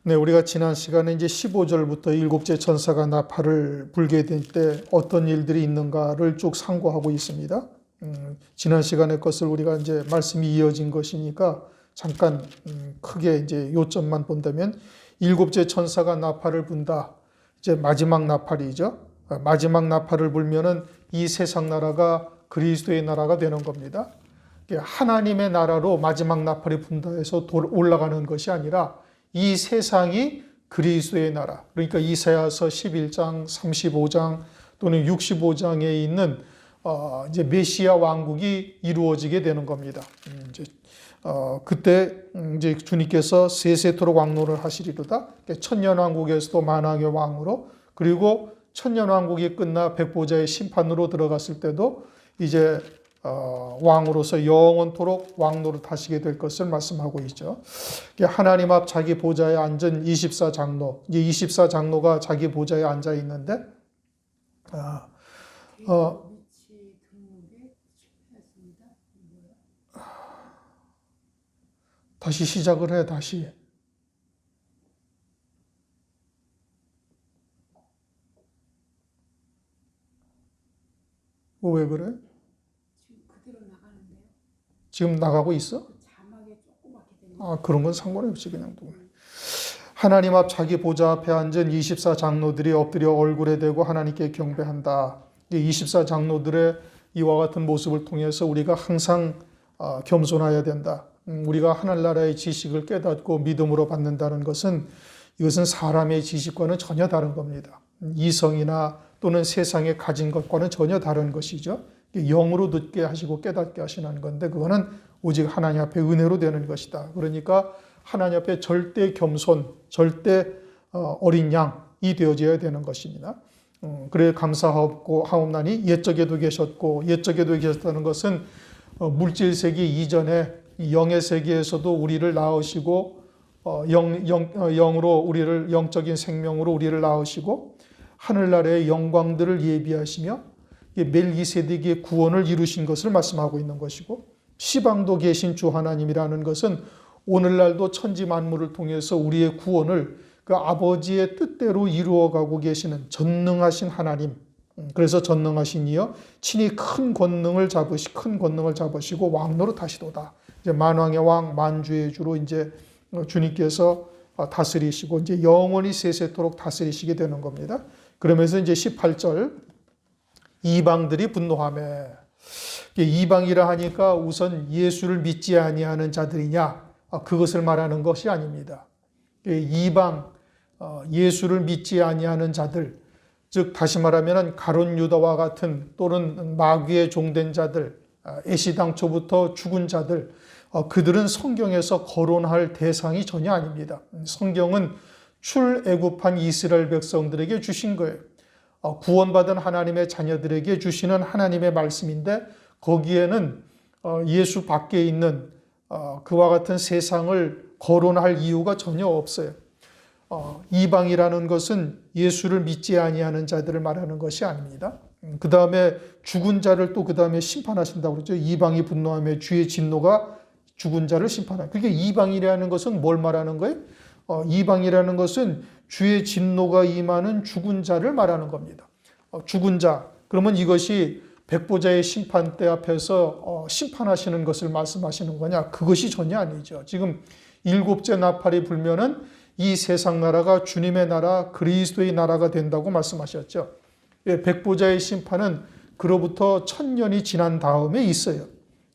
네, 우리가 지난 시간에 이제 15절부터 일곱째 천사가 나팔을 불게 될 때 어떤 일들이 있는가를 쭉 상고하고 있습니다. 지난 시간의 것을 우리가 이제 말씀이 이어진 것이니까 잠깐 크게 이제 요점만 본다면 일곱째 천사가 나팔을 분다. 이제 마지막 나팔이죠. 마지막 나팔을 불면은 이 세상 나라가 그리스도의 나라가 되는 겁니다. 하나님의 나라로 마지막 나팔이 분다 해서 올라가는 것이 아니라 이 세상이 그리스도의 나라. 그러니까 이사야서 11장, 35장 또는 65장에 있는 이제 메시아 왕국이 이루어지게 되는 겁니다. 그때 이제 주님께서 세세토록 왕노를 하시리로다. 천년 왕국에서도 만왕의 왕으로, 그리고 천년 왕국이 끝나 백보자의 심판으로 들어갔을 때도 이제 왕으로서 영원토록 왕노를 하시게 될 것을 말씀하고 있죠. 하나님 앞 자기 보좌에 앉은 24장로, 이제 24장로가 자기 보좌에 앉아 있는데, 다시 시작을 해, 다시. 왜 그래? 지금 나가고 있어? 그런 건 상관이 없지, 그냥. 하나님 앞 자기 보좌 앞에 앉은 24장로들이 엎드려 얼굴에 대고 하나님께 경배한다. 24장로들의 이와 같은 모습을 통해서 우리가 항상 겸손해야 된다. 우리가 하늘나라의 지식을 깨닫고 믿음으로 받는다는 것은 이것은 사람의 지식과는 전혀 다른 겁니다. 이성이나 또는 세상에 가진 것과는 전혀 다른 것이죠. 영으로 듣게 하시고 깨닫게 하시는 건데 그거는 오직 하나님 앞에 은혜로 되는 것이다. 그러니까 하나님 앞에 절대 겸손, 절대 어린 양이 되어져야 되는 것입니다. 그래 감사하고 하옵나니 옛적에도 계셨고, 옛적에도 계셨다는 것은 물질 세계 이전에 영의 세계에서도 우리를 낳으시고 영으로 우리를 영적인 생명으로 우리를 낳으시고 하늘나라의 영광들을 예비하시며 멜기세덱의 구원을 이루신 것을 말씀하고 있는 것이고, 시방도 계신 주 하나님이라는 것은 오늘날도 천지 만물을 통해서 우리의 구원을 그 아버지의 뜻대로 이루어가고 계시는 전능하신 하나님. 그래서 전능하신 이여 친히 큰 권능을 잡으시고 왕노로 타시도다. 이제 만왕의 왕, 만주의 주로 이제 주님께서 다스리시고 이제 영원히 세세토록 다스리시게 되는 겁니다. 그러면서 이제 18절 이방들이 분노하며, 이방이라 하니까 우선 예수를 믿지 아니하는 자들이냐, 그것을 말하는 것이 아닙니다. 이방, 예수를 믿지 아니하는 자들, 즉 다시 말하면 가룟 유다와 같은 또는 마귀에 종된 자들, 애시당초부터 죽은 자들, 그들은 성경에서 거론할 대상이 전혀 아닙니다. 성경은 출애굽한 이스라엘 백성들에게 주신 거예요. 구원받은 하나님의 자녀들에게 주시는 하나님의 말씀인데 거기에는 예수 밖에 있는 그와 같은 세상을 거론할 이유가 전혀 없어요. 이방이라는 것은 예수를 믿지 아니하는 자들을 말하는 것이 아닙니다. 그 다음에 죽은 자를 또 그 다음에 심판하신다고 그러죠. 이방이 분노하며 주의 진노가 죽은 자를 심판하다. 그게 이방이라는 것은 뭘 말하는 거예요? 이방이라는 것은 주의 진노가 임하는 죽은 자를 말하는 겁니다. 죽은 자. 그러면 이것이 백보자의 심판대 앞에서 심판하시는 것을 말씀하시는 거냐? 그것이 전혀 아니죠. 지금 일곱째 나팔이 불면은 이 세상 나라가 주님의 나라, 그리스도의 나라가 된다고 말씀하셨죠. 백보자의 심판은 그로부터 1000년이 지난 다음에 있어요.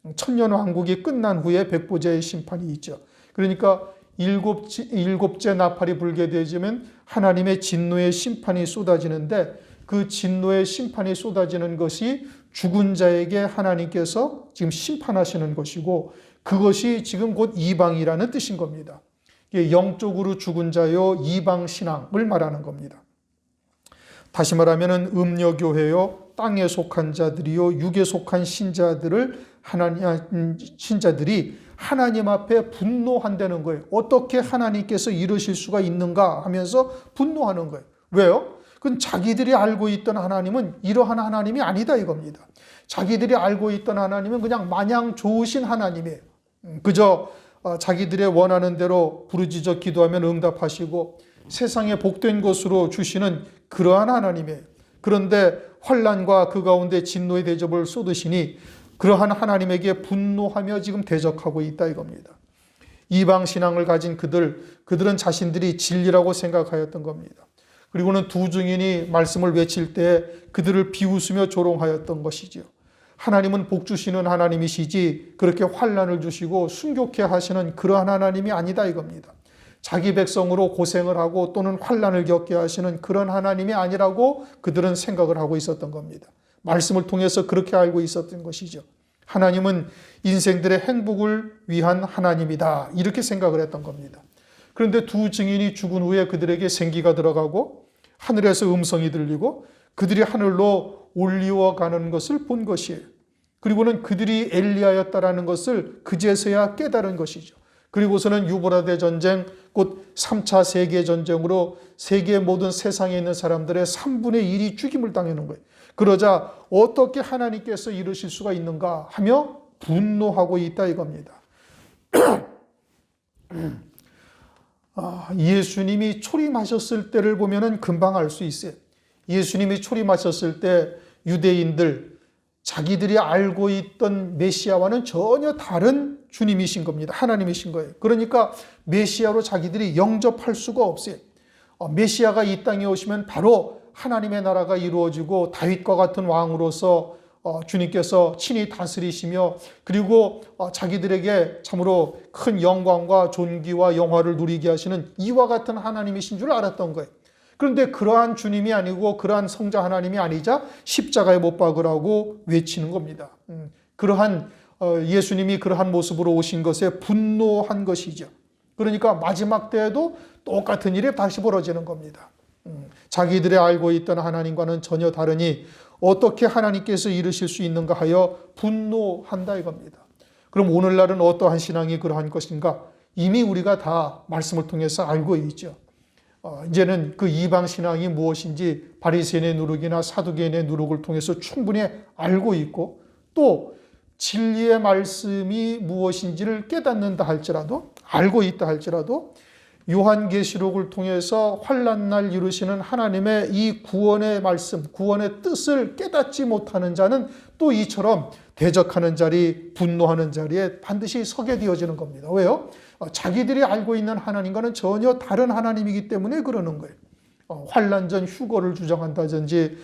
1000년 왕국이 끝난 후에 백보자의 심판이 있죠. 그러니까 일곱째 나팔이 불게 되면 하나님의 진노의 심판이 쏟아지는데 그 진노의 심판이 쏟아지는 것이 죽은 자에게 하나님께서 지금 심판하시는 것이고 그것이 지금 곧 이방이라는 뜻인 겁니다. 영적으로 죽은 자요 이방 신앙을 말하는 겁니다. 다시 말하면 음녀교회요 땅에 속한 자들이요 육에 속한 신자들이 하나님 앞에 분노한다는 거예요. 어떻게 하나님께서 이러실 수가 있는가 하면서 분노하는 거예요. 왜요? 그건 자기들이 알고 있던 하나님은 이러한 하나님이 아니다 이겁니다. 자기들이 알고 있던 하나님은 그냥 마냥 좋으신 하나님이에요. 그저 자기들의 원하는 대로 부르짖어 기도하면 응답하시고 세상에 복된 것으로 주시는 그러한 하나님이에요. 그런데 환난과 그 가운데 진노의 대접을 쏟으시니 그러한 하나님에게 분노하며 지금 대적하고 있다 이겁니다. 이방 신앙을 가진 그들은 자신들이 진리라고 생각하였던 겁니다. 그리고는 두 증인이 말씀을 외칠 때 그들을 비웃으며 조롱하였던 것이지요. 하나님은 복 주시는 하나님이시지 그렇게 환난을 주시고 순교케 하시는 그러한 하나님이 아니다 이겁니다. 자기 백성으로 고생을 하고 또는 환난을 겪게 하시는 그런 하나님이 아니라고 그들은 생각을 하고 있었던 겁니다. 말씀을 통해서 그렇게 알고 있었던 것이죠. 하나님은 인생들의 행복을 위한 하나님이다 이렇게 생각을 했던 겁니다. 그런데 두 증인이 죽은 후에 그들에게 생기가 들어가고 하늘에서 음성이 들리고 그들이 하늘로 올리워가는 것을 본 것이에요. 그리고는 그들이 엘리야였다라는 것을 그제서야 깨달은 것이죠. 그리고서는 유브라데 전쟁, 곧 3차 세계전쟁으로 세계 모든 세상에 있는 사람들의 3분의 1이 죽임을 당하는 거예요. 그러자 어떻게 하나님께서 이러실 수가 있는가 하며 분노하고 있다 이겁니다. 예수님이 초림하셨을 때를 보면 금방 알 수 있어요. 예수님이 초림하셨을 때 유대인들, 자기들이 알고 있던 메시아와는 전혀 다른 주님이신 겁니다. 하나님이신 거예요. 그러니까 메시아로 자기들이 영접할 수가 없어요. 메시아가 이 땅에 오시면 바로 하나님의 나라가 이루어지고 다윗과 같은 왕으로서 주님께서 친히 다스리시며 그리고 자기들에게 참으로 큰 영광과 존귀와 영화를 누리게 하시는 이와 같은 하나님이신 줄 알았던 거예요. 그런데 그러한 주님이 아니고 그러한 성자 하나님이 아니자 십자가에 못 박으라고 외치는 겁니다. 그러한 예수님이 그러한 모습으로 오신 것에 분노한 것이죠. 그러니까 마지막 때에도 똑같은 일이 다시 벌어지는 겁니다. 자기들이 알고 있던 하나님과는 전혀 다르니 어떻게 하나님께서 이르실 수 있는가 하여 분노한다 이겁니다. 그럼 오늘날은 어떠한 신앙이 그러한 것인가? 이미 우리가 다 말씀을 통해서 알고 있죠. 이제는 그 이방 신앙이 무엇인지 바리새인의 누룩이나 사두개인의 누룩을 통해서 충분히 알고 있고 또 진리의 말씀이 무엇인지를 깨닫는다 할지라도 알고 있다 할지라도 요한계시록을 통해서 환난날 이루시는 하나님의 이 구원의 말씀, 구원의 뜻을 깨닫지 못하는 자는 또 이처럼 대적하는 자리, 분노하는 자리에 반드시 서게 되어지는 겁니다. 왜요? 자기들이 알고 있는 하나님과는 전혀 다른 하나님이기 때문에 그러는 거예요. 환난전 휴거를 주장한다든지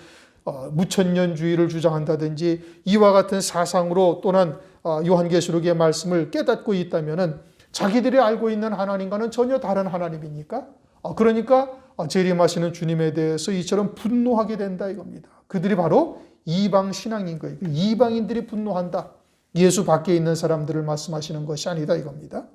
무천년주의를 주장한다든지 이와 같은 사상으로 또는 요한계시록의 말씀을 깨닫고 있다면은 자기들이 알고 있는 하나님과는 전혀 다른 하나님이니까 그러니까 재림하시는 주님에 대해서 이처럼 분노하게 된다 이겁니다. 그들이 바로 이방 신앙인 거예요. 이방인들이 분노한다. 예수 밖에 있는 사람들을 말씀하시는 것이 아니다 이겁니다.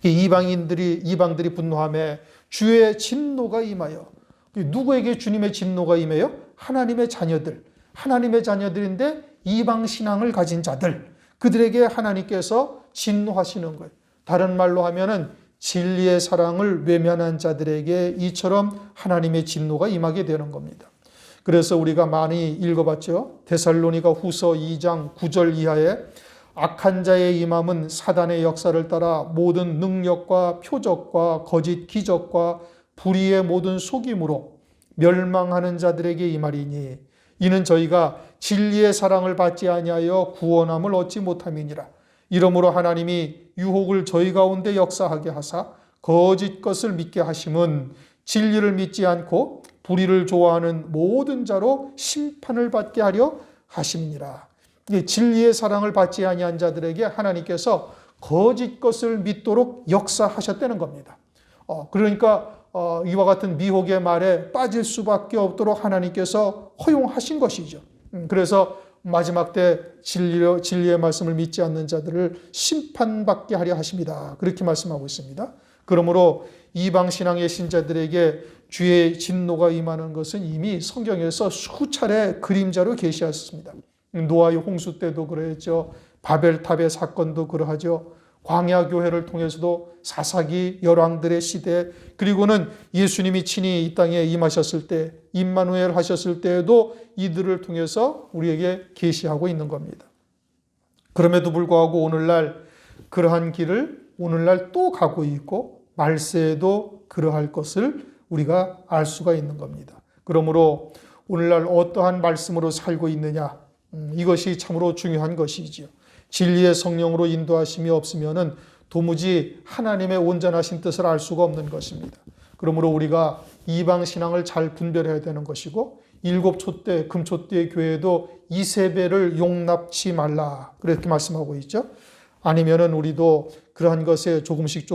이방들이 분노함에 주의 진노가 임하여 누구에게 주님의 진노가 임해요? 하나님의 자녀들. 하나님의 자녀들인데 이방 신앙을 가진 자들. 그들에게 하나님께서 진노하시는 거예요. 다른 말로 하면은 진리의 사랑을 외면한 자들에게 이처럼 하나님의 진노가 임하게 되는 겁니다. 그래서 우리가 많이 읽어봤죠. 데살로니가 후서 2장 9절 이하에 악한 자의 임함은 사단의 역사를 따라 모든 능력과 표적과 거짓 기적과 불의의 모든 속임으로 멸망하는 자들에게 임하리니 이는 저희가 진리의 사랑을 받지 아니하여 구원함을 얻지 못함이니라. 이러므로 하나님이 유혹을 저희 가운데 역사하게 하사 거짓 것을 믿게 하심은 진리를 믿지 않고 불의를 좋아하는 모든 자로 심판을 받게 하려 하심이니라. 진리의 사랑을 받지 아니한 자들에게 하나님께서 거짓 것을 믿도록 역사하셨다는 겁니다. 그러니까 이와 같은 미혹의 말에 빠질 수밖에 없도록 하나님께서 허용하신 것이죠. 그래서 마지막 때 진리의 말씀을 믿지 않는 자들을 심판받게 하려 하십니다. 그렇게 말씀하고 있습니다. 그러므로 이방 신앙의 신자들에게 주의 진노가 임하는 것은 이미 성경에서 수차례 그림자로 계시하셨습니다. 노아의 홍수 때도 그랬죠. 바벨탑의 사건도 그러하죠. 광야교회를 통해서도 사사기 열왕들의 시대 그리고는 예수님이 친히 이 땅에 임하셨을 때 임마누엘 하셨을 때에도 이들을 통해서 우리에게 계시하고 있는 겁니다. 그럼에도 불구하고 오늘날 그러한 길을 오늘날 또 가고 있고 말세에도 그러할 것을 우리가 알 수가 있는 겁니다. 그러므로 오늘날 어떠한 말씀으로 살고 있느냐, 이것이 참으로 중요한 것이지요. 진리의 성령으로 인도하심이 없으면은 도무지 하나님의 온전하신 뜻을 알 수가 없는 것입니다. 그러므로 우리가 이방 신앙을 잘 분별해야 되는 것이고, 일곱 촛대 금촛대의 교회도 이세배를 용납치 말라 그렇게 말씀하고 있죠. 아니면은 우리도 그러한 것에 조금씩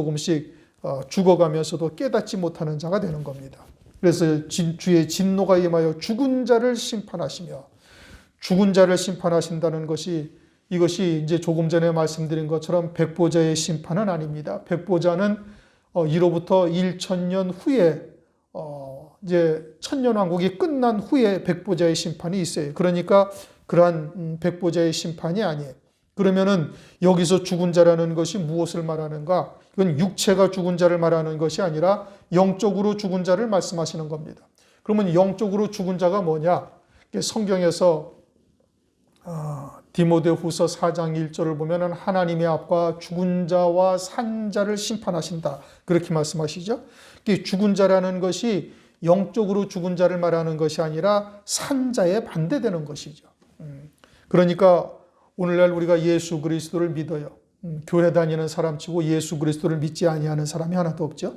죽어가면서도 깨닫지 못하는 자가 되는 겁니다. 그래서 주의 진노가 임하여 죽은 자를 심판하시며, 죽은 자를 심판하신다는 것이, 이것이 이제 조금 전에 말씀드린 것처럼 백보자의 심판은 아닙니다. 백보자는 이로부터 1000년 후에 이제 천년왕국이 끝난 후에 백보자의 심판이 있어요. 그러니까 그러한 백보자의 심판이 아니에요. 그러면은 여기서 죽은 자라는 것이 무엇을 말하는가? 이건 육체가 죽은 자를 말하는 것이 아니라 영적으로 죽은 자를 말씀하시는 겁니다. 그러면 영적으로 죽은 자가 뭐냐? 성경에서 디모데후서 4장 1절을 보면은 하나님의 앞과 죽은 자와 산 자를 심판하신다 그렇게 말씀하시죠. 죽은 자라는 것이 영적으로 죽은 자를 말하는 것이 아니라 산 자에 반대되는 것이죠. 그러니까 오늘날 우리가 예수 그리스도를 믿어요. 교회 다니는 사람치고 예수 그리스도를 믿지 아니하는 사람이 하나도 없죠.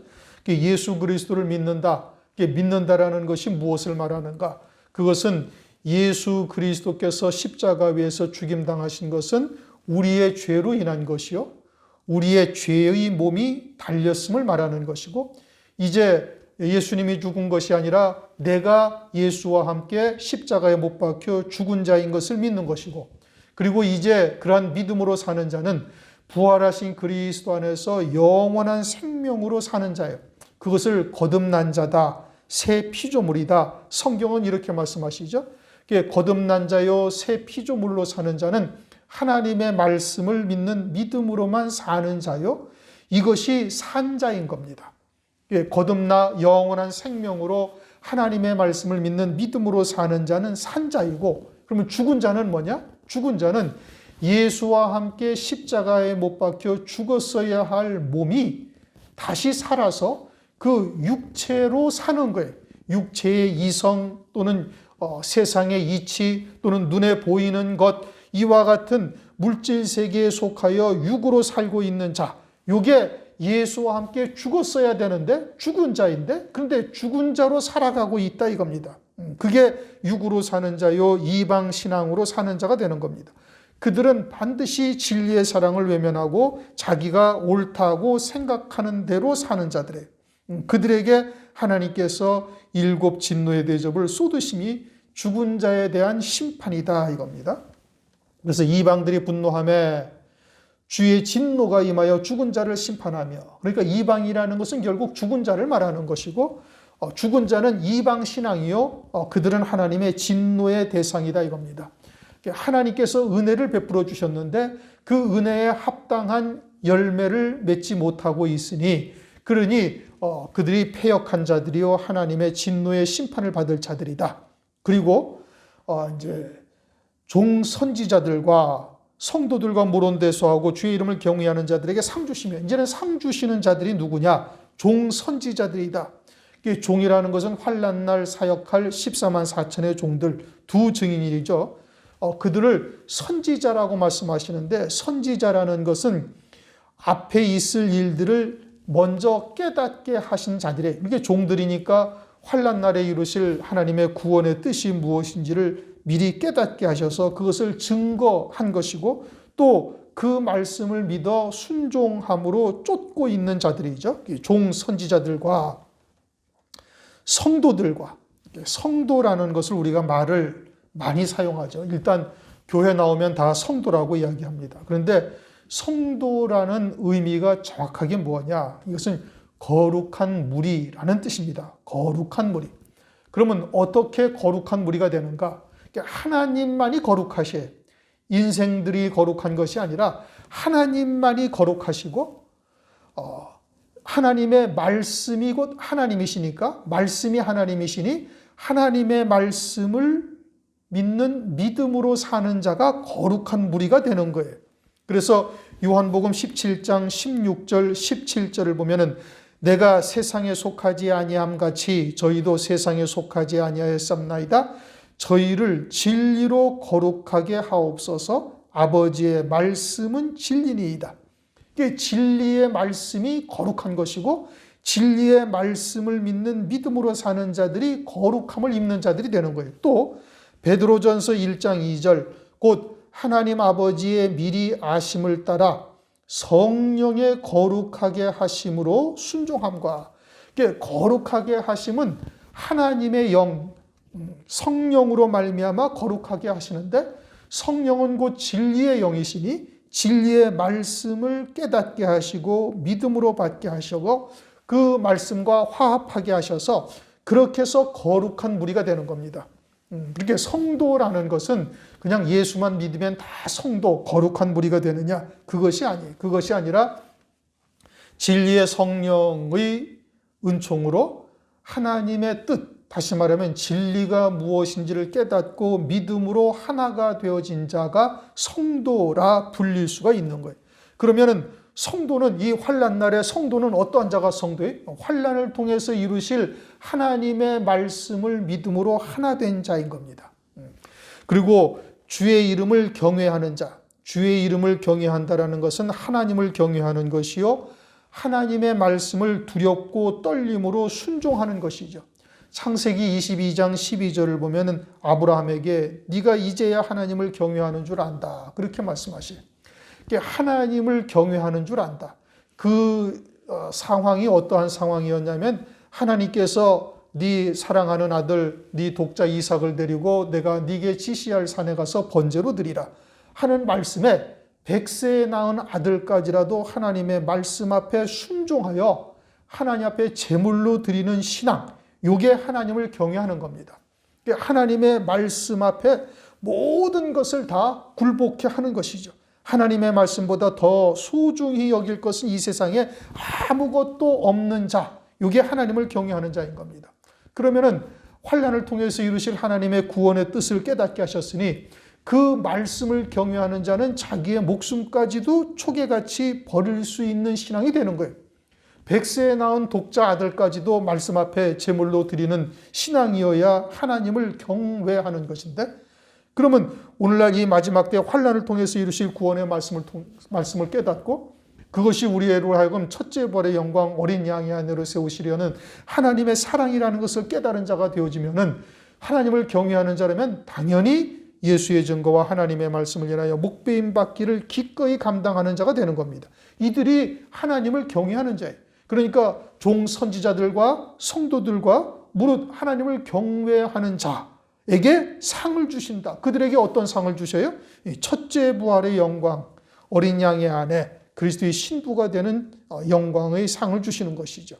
예수 그리스도를 믿는다. 믿는다라는 것이 무엇을 말하는가? 그것은 예수 그리스도께서 십자가 위에서 죽임당하신 것은 우리의 죄로 인한 것이요, 우리의 죄의 몸이 달렸음을 말하는 것이고, 이제 예수님이 죽은 것이 아니라 내가 예수와 함께 십자가에 못 박혀 죽은 자인 것을 믿는 것이고, 그리고 이제 그러한 믿음으로 사는 자는 부활하신 그리스도 안에서 영원한 생명으로 사는 자예요. 그것을 거듭난 자다, 새 피조물이다. 성경은 이렇게 말씀하시죠. 거듭난 자요 새 피조물로 사는 자는 하나님의 말씀을 믿는 믿음으로만 사는 자요, 이것이 산 자인 겁니다. 거듭나 영원한 생명으로 하나님의 말씀을 믿는 믿음으로 사는 자는 산 자이고, 그러면 죽은 자는 뭐냐? 죽은 자는 예수와 함께 십자가에 못 박혀 죽었어야 할 몸이 다시 살아서 그 육체로 사는 거예요. 육체의 이성 또는 세상의 이치 또는 눈에 보이는 것, 이와 같은 물질 세계에 속하여 육으로 살고 있는 자, 이게 예수와 함께 죽었어야 되는데 죽은 자인데, 그런데 죽은 자로 살아가고 있다 이겁니다. 그게 육으로 사는 자요 이방 신앙으로 사는 자가 되는 겁니다. 그들은 반드시 진리의 사랑을 외면하고 자기가 옳다고 생각하는 대로 사는 자들이에요. 그들에게 하나님께서 일곱 진노의 대접을 쏟으심이 죽은 자에 대한 심판이다 이겁니다. 그래서 이방들이 분노하며 주의 진노가 임하여 죽은 자를 심판하며, 그러니까 이방이라는 것은 결국 죽은 자를 말하는 것이고, 죽은 자는 이방 신앙이요 그들은 하나님의 진노의 대상이다 이겁니다. 하나님께서 은혜를 베풀어 주셨는데 그 은혜에 합당한 열매를 맺지 못하고 있으니, 그러니 그들이 패역한 자들이요 하나님의 진노의 심판을 받을 자들이다. 그리고 이제 종 선지자들과 성도들과 모론대소하고 주의 이름을 경외하는 자들에게 상 주시며, 이제는 상 주시는 자들이 누구냐? 종 선지자들이다. 종이라는 것은 환난날 사역할 14만 4천의 종들, 두 증인이죠. 그들을 선지자라고 말씀하시는데, 선지자라는 것은 앞에 있을 일들을 먼저 깨닫게 하신 자들이에요. 이게 종들이니까 환난날에 이루실 하나님의 구원의 뜻이 무엇인지를 미리 깨닫게 하셔서 그것을 증거한 것이고, 또 그 말씀을 믿어 순종함으로 쫓고 있는 자들이죠. 종 선지자들과 성도들과, 성도라는 것을 우리가 말을 많이 사용하죠. 일단 교회 나오면 다 성도라고 이야기합니다. 그런데 성도라는 의미가 정확하게 뭐냐? 이것은 거룩한 무리라는 뜻입니다. 거룩한 무리. 그러면 어떻게 거룩한 무리가 되는가? 하나님만이 거룩하셔요. 인생들이 거룩한 것이 아니라 하나님만이 거룩하시고, 하나님의 말씀이 곧 하나님이시니까, 말씀이 하나님이시니 하나님의 말씀을 믿는 믿음으로 사는 자가 거룩한 무리가 되는 거예요. 그래서 요한복음 17장 16절 17절을 보면은 내가 세상에 속하지 아니함 같이 저희도 세상에 속하지 아니하였사옵나이다. 저희를 진리로 거룩하게 하옵소서. 아버지의 말씀은 진리니이다. 진리의 말씀이 거룩한 것이고 진리의 말씀을 믿는 믿음으로 사는 자들이 거룩함을 입는 자들이 되는 거예요. 또 베드로전서 1장 2절 곧 하나님 아버지의 미리 아심을 따라 성령의 거룩하게 하심으로 순종함과, 거룩하게 하심은 하나님의 영, 성령으로 말미암아 거룩하게 하시는데, 성령은 곧 진리의 영이시니 진리의 말씀을 깨닫게 하시고 믿음으로 받게 하시고 그 말씀과 화합하게 하셔서 그렇게 해서 거룩한 무리가 되는 겁니다. 그렇게 성도라는 것은 그냥 예수만 믿으면 다 성도, 거룩한 무리가 되느냐? 그것이 아니에요. 그것이 아니라 진리의 성령의 은총으로 하나님의 뜻, 다시 말하면 진리가 무엇인지를 깨닫고 믿음으로 하나가 되어진 자가 성도라 불릴 수가 있는 거예요. 그러면은 성도는, 이 환난날에 성도는 어떠한 자가 성도예요? 환난을 통해서 이루실 하나님의 말씀을 믿음으로 하나 된 자인 겁니다. 그리고 주의 이름을 경외하는 자, 주의 이름을 경외한다라는 것은 하나님을 경외하는 것이요, 하나님의 말씀을 두렵고 떨림으로 순종하는 것이죠. 창세기 22장 12절을 보면 아브라함에게 네가 이제야 하나님을 경외하는 줄 안다, 그렇게 말씀하셔요. 하나님을 경외하는 줄 안다. 그 상황이 어떠한 상황이었냐면 하나님께서 네 사랑하는 아들, 네 독자 이삭을 데리고 내가 네게 지시할 산에 가서 번제로 드리라 하는 말씀에 100세에 낳은 아들까지라도 하나님의 말씀 앞에 순종하여 하나님 앞에 제물로 드리는 신앙, 이게 하나님을 경외하는 겁니다. 하나님의 말씀 앞에 모든 것을 다 굴복해 하는 것이죠. 하나님의 말씀보다 더 소중히 여길 것은 이 세상에 아무것도 없는 자, 이게 하나님을 경외하는 자인 겁니다. 그러면은 환난을 통해서 이루실 하나님의 구원의 뜻을 깨닫게 하셨으니 그 말씀을 경외하는 자는 자기의 목숨까지도 초계같이 버릴 수 있는 신앙이 되는 거예요. 100세에 낳은 독자 아들까지도 말씀 앞에 제물로 드리는 신앙이어야 하나님을 경외하는 것인데, 그러면 오늘날 이 마지막 때 환난을 통해서 이루실 구원의 말씀을 깨닫고 그것이 우리로 하여금 첫째 벌의 영광 어린 양의 아내로 세우시려는 하나님의 사랑이라는 것을 깨달은 자가 되어지면은 하나님을 경외하는 자라면 당연히 예수의 증거와 하나님의 말씀을 인하여 목배임 받기를 기꺼이 감당하는 자가 되는 겁니다. 이들이 하나님을 경외하는 자예요. 그러니까 종 선지자들과 성도들과 무릇 하나님을 경외하는 자에게 상을 주신다. 그들에게 어떤 상을 주셔요? 첫째 부활의 영광, 어린 양의 아내, 그리스도의 신부가 되는 영광의 상을 주시는 것이죠.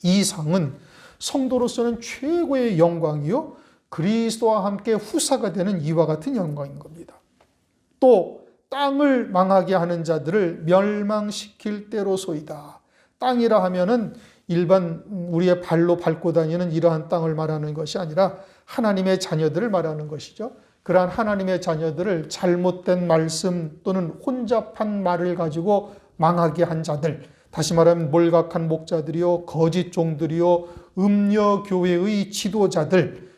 이 상은 성도로서는 최고의 영광이요, 그리스도와 함께 후사가 되는 이와 같은 영광인 겁니다. 또 땅을 망하게 하는 자들을 멸망시킬 때로소이다. 땅이라 하면은 일반 우리의 발로 밟고 다니는 이러한 땅을 말하는 것이 아니라 하나님의 자녀들을 말하는 것이죠. 그러한 하나님의 자녀들을 잘못된 말씀 또는 혼잡한 말을 가지고 망하게 한 자들, 다시 말하면 몰각한 목자들이요, 거짓 종들이요, 음녀교회의 지도자들,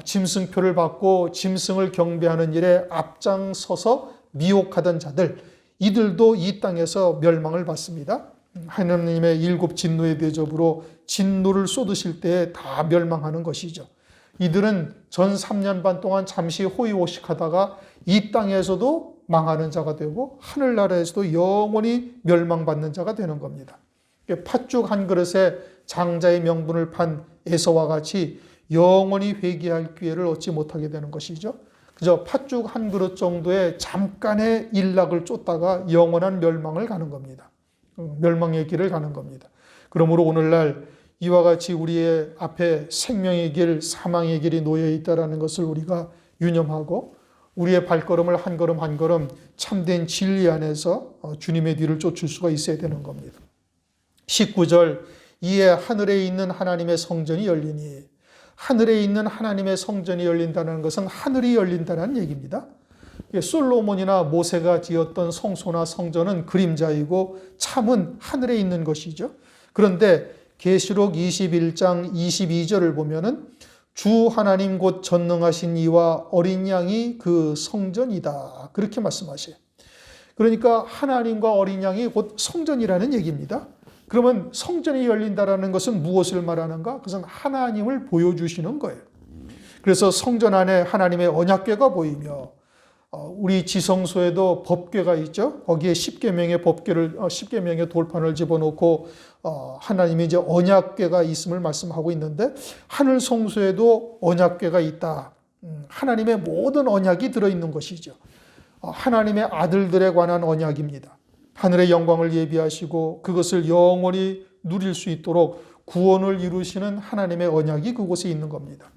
짐승표를 받고 짐승을 경배하는 일에 앞장서서 미혹하던 자들, 이들도 이 땅에서 멸망을 받습니다. 하나님의 일곱 진노의 대접으로 진노를 쏟으실 때 다 멸망하는 것이죠. 이들은 전 3년 반 동안 잠시 호의호식하다가 이 땅에서도 망하는 자가 되고 하늘나라에서도 영원히 멸망받는 자가 되는 겁니다. 팥죽 한 그릇에 장자의 명분을 판 에서와 같이 영원히 회개할 기회를 얻지 못하게 되는 것이죠. 그저 팥죽 한 그릇 정도의 잠깐의 일락을 쫓다가 영원한 멸망을 가는 겁니다. 멸망의 길을 가는 겁니다. 그러므로 오늘날 이와 같이 우리의 앞에 생명의 길, 사망의 길이 놓여 있다는 것을 우리가 유념하고 우리의 발걸음을 한 걸음 한 걸음 참된 진리 안에서 주님의 뒤를 쫓을 수가 있어야 되는 겁니다. 19절, 이에 하늘에 있는 하나님의 성전이 열리니, 하늘에 있는 하나님의 성전이 열린다는 것은 하늘이 열린다는 얘기입니다. 솔로몬이나 모세가 지었던 성소나 성전은 그림자이고 참은 하늘에 있는 것이죠. 그런데 계시록 21장 22절을 보면은 주 하나님 곧 전능하신 이와 어린 양이 그 성전이다. 그렇게 말씀하셔요. 그러니까 하나님과 어린 양이 곧 성전이라는 얘기입니다. 그러면 성전이 열린다라는 것은 무엇을 말하는가? 그것은 하나님을 보여주시는 거예요. 그래서 성전 안에 하나님의 언약궤가 보이며 우리 지성소에도 법궤가 있죠. 거기에 10계명의 돌판을 집어넣고 하나님이 이제 언약궤가 있음을 말씀하고 있는데 하늘 성소에도 언약궤가 있다. 하나님의 모든 언약이 들어있는 것이죠. 하나님의 아들들에 관한 언약입니다. 하늘의 영광을 예비하시고 그것을 영원히 누릴 수 있도록 구원을 이루시는 하나님의 언약이 그곳에 있는 겁니다.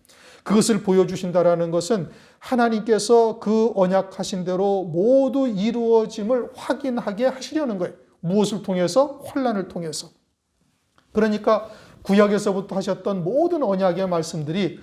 그것을 보여주신다라는 것은 하나님께서 그 언약하신 대로 모두 이루어짐을 확인하게 하시려는 거예요. 무엇을 통해서? 환난을 통해서. 그러니까 구약에서부터 하셨던 모든 언약의 말씀들이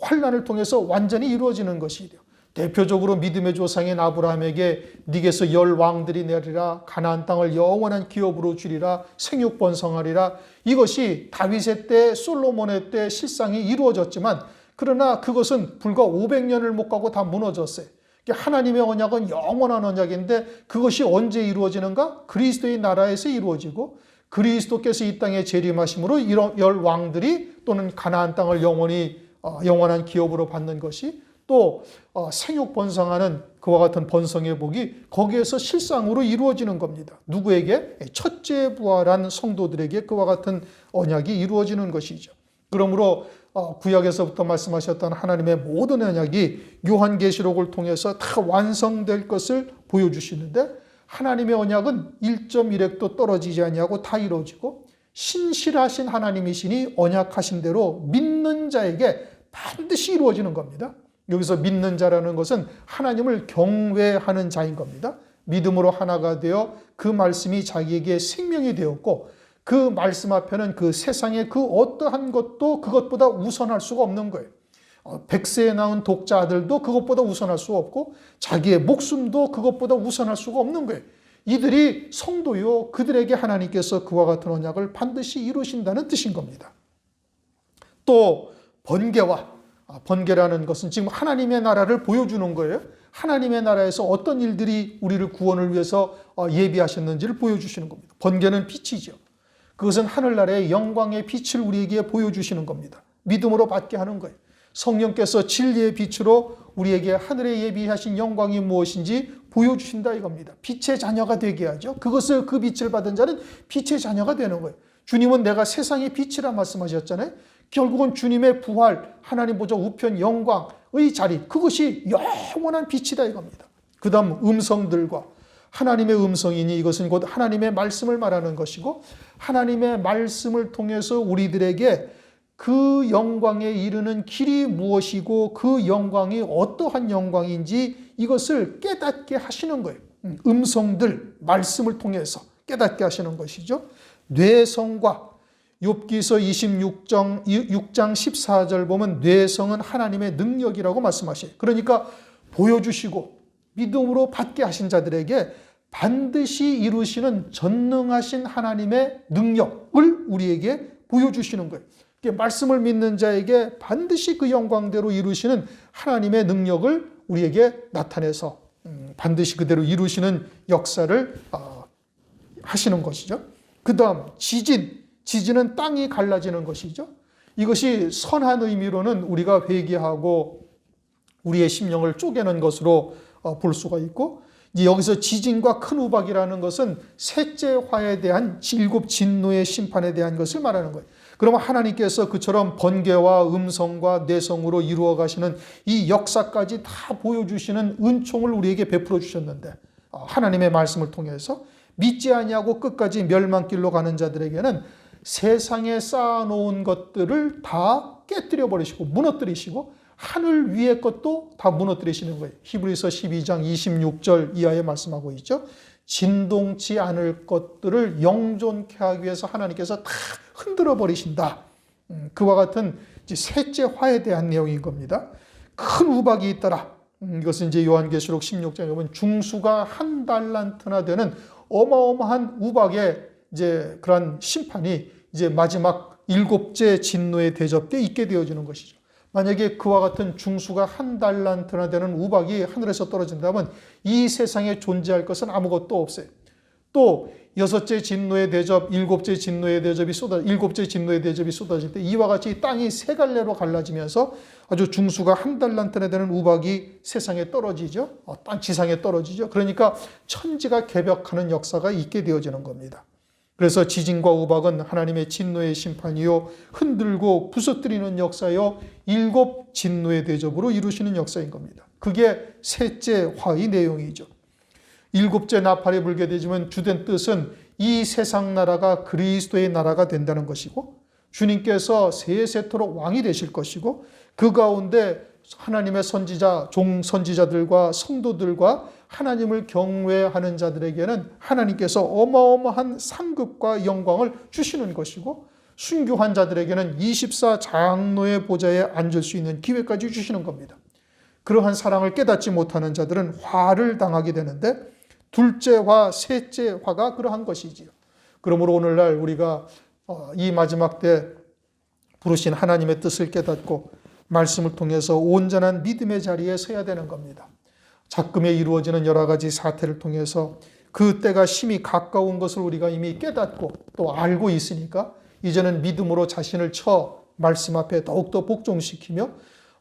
환난을 통해서 완전히 이루어지는 것이죠. 대표적으로 믿음의 조상인 아브라함에게 네게서 10왕들이 내리라, 가나안 땅을 영원한 기업으로 주리라, 생육 번성하리라. 이것이 다윗의 때, 솔로몬의 때 실상이 이루어졌지만 그러나 그것은 불과 500년을 못 가고 다 무너졌어요. 하나님의 언약은 영원한 언약인데 그것이 언제 이루어지는가? 그리스도의 나라에서 이루어지고 그리스도께서 이 땅에 재림하심으로 이런 10왕들이 또는 가나안 땅을 영원한 기업으로 받는 것이 또 생육 번성하는 그와 같은 번성의 복이 거기에서 실상으로 이루어지는 겁니다. 누구에게? 첫째 부활한 성도들에게 그와 같은 언약이 이루어지는 것이죠. 그러므로 구약에서부터 말씀하셨던 하나님의 모든 언약이 요한계시록을 통해서 다 완성될 것을 보여주시는데 하나님의 언약은 1.1획도 떨어지지 아니하고 다 이루어지고 신실하신 하나님이시니 언약하신 대로 믿는 자에게 반드시 이루어지는 겁니다. 여기서 믿는 자라는 것은 하나님을 경외하는 자인 겁니다. 믿음으로 하나가 되어 그 말씀이 자기에게 생명이 되었고 그 말씀 앞에는 그 세상의 그 어떠한 것도 그것보다 우선할 수가 없는 거예요. 백세에 낳은 독자 아들도 그것보다 우선할 수 없고 자기의 목숨도 그것보다 우선할 수가 없는 거예요. 이들이 성도요, 그들에게 하나님께서 그와 같은 언약을 반드시 이루신다는 뜻인 겁니다. 또 번개라는 것은 지금 하나님의 나라를 보여주는 거예요. 하나님의 나라에서 어떤 일들이 우리를 구원을 위해서 예비하셨는지를 보여주시는 겁니다. 번개는 빛이죠. 그것은 하늘나라의 영광의 빛을 우리에게 보여주시는 겁니다. 믿음으로 받게 하는 거예요. 성령께서 진리의 빛으로 우리에게 하늘에 예비하신 영광이 무엇인지 보여주신다 이겁니다. 빛의 자녀가 되게 하죠. 그 빛을 받은 자는 빛의 자녀가 되는 거예요. 주님은 내가 세상의 빛이라 말씀하셨잖아요. 결국은 주님의 부활, 하나님 보좌 우편 영광의 자리, 그것이 영원한 빛이다 이겁니다. 그 다음 음성들과 하나님의 음성이니 이것은 곧 하나님의 말씀을 말하는 것이고 하나님의 말씀을 통해서 우리들에게 그 영광에 이르는 길이 무엇이고 그 영광이 어떠한 영광인지 이것을 깨닫게 하시는 거예요. 음성들, 말씀을 통해서 깨닫게 하시는 것이죠. 뇌성과 욥기서 6장 14절 보면 뇌성은 하나님의 능력이라고 말씀하셔요. 그러니까 보여주시고 믿음으로 받게 하신 자들에게 반드시 이루시는 전능하신 하나님의 능력을 우리에게 보여주시는 거예요. 말씀을 믿는 자에게 반드시 그 영광대로 이루시는 하나님의 능력을 우리에게 나타내서 반드시 그대로 이루시는 역사를 하시는 것이죠. 그 다음 지진은 땅이 갈라지는 것이죠. 이것이 선한 의미로는 우리가 회개하고 우리의 심령을 쪼개는 것으로 볼 수가 있고 여기서 지진과 큰 우박이라는 것은 셋째 화에 대한 7 진노의 심판에 대한 것을 말하는 거예요. 그러면 하나님께서 그처럼 번개와 음성과 뇌성으로 이루어 가시는 이 역사까지 다 보여주시는 은총을 우리에게 베풀어 주셨는데 하나님의 말씀을 통해서 믿지 아니하고 끝까지 멸망길로 가는 자들에게는 세상에 쌓아놓은 것들을 다 깨뜨려 버리시고 무너뜨리시고 하늘 위의 것도 다 무너뜨리시는 거예요. 히브리서 12장 26절 이하에 말씀하고 있죠. 진동치 않을 것들을 영존케 하기 위해서 하나님께서 다 흔들어 버리신다. 그와 같은 셋째 화에 대한 내용인 겁니다. 큰 우박이 있더라. 이것은 이제 요한계시록 16장에 보면 중수가 한 달란트나 되는 어마어마한 우박의 이제 그러한 심판이 이제 마지막 일곱째 진노의 대접 때 있게 되어지는 것이죠. 만약에 그와 같은 중수가 한 달란트나 되는 우박이 하늘에서 떨어진다면 이 세상에 존재할 것은 아무것도 없어요. 또 여섯째 진노의 대접, 일곱째 진노의 대접이 쏟아질 때 이와 같이 땅이 세 갈래로 갈라지면서 아주 중수가 한 달란트나 되는 우박이 세상에 떨어지죠. 땅 지상에 떨어지죠. 그러니까 천지가 개벽하는 역사가 있게 되어지는 겁니다. 그래서 지진과 우박은 하나님의 진노의 심판이요 흔들고 부서뜨리는 역사요 일곱 진노의 대접으로 이루시는 역사인 겁니다. 그게 셋째 화의 내용이죠. 일곱째 나팔이 불게 되지만 주된 뜻은 이 세상 나라가 그리스도의 나라가 된다는 것이고 주님께서 세세토록 왕이 되실 것이고 그 가운데 하나님의 선지자, 종선지자들과 성도들과 하나님을 경외하는 자들에게는 하나님께서 어마어마한 상급과 영광을 주시는 것이고 순교한 자들에게는 24장로의 보좌에 앉을 수 있는 기회까지 주시는 겁니다. 그러한 사랑을 깨닫지 못하는 자들은 화를 당하게 되는데 둘째 화, 셋째 화가 그러한 것이지요. 그러므로 오늘날 우리가 이 마지막 때 부르신 하나님의 뜻을 깨닫고 말씀을 통해서 온전한 믿음의 자리에 서야 되는 겁니다. 작금에 이루어지는 여러 가지 사태를 통해서 그 때가 심히 가까운 것을 우리가 이미 깨닫고 또 알고 있으니까 이제는 믿음으로 자신을 쳐 말씀 앞에 더욱더 복종시키며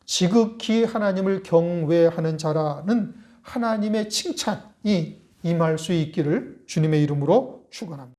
지극히 하나님을 경외하는 자라는 하나님의 칭찬이 임할 수 있기를 주님의 이름으로 축원합니다.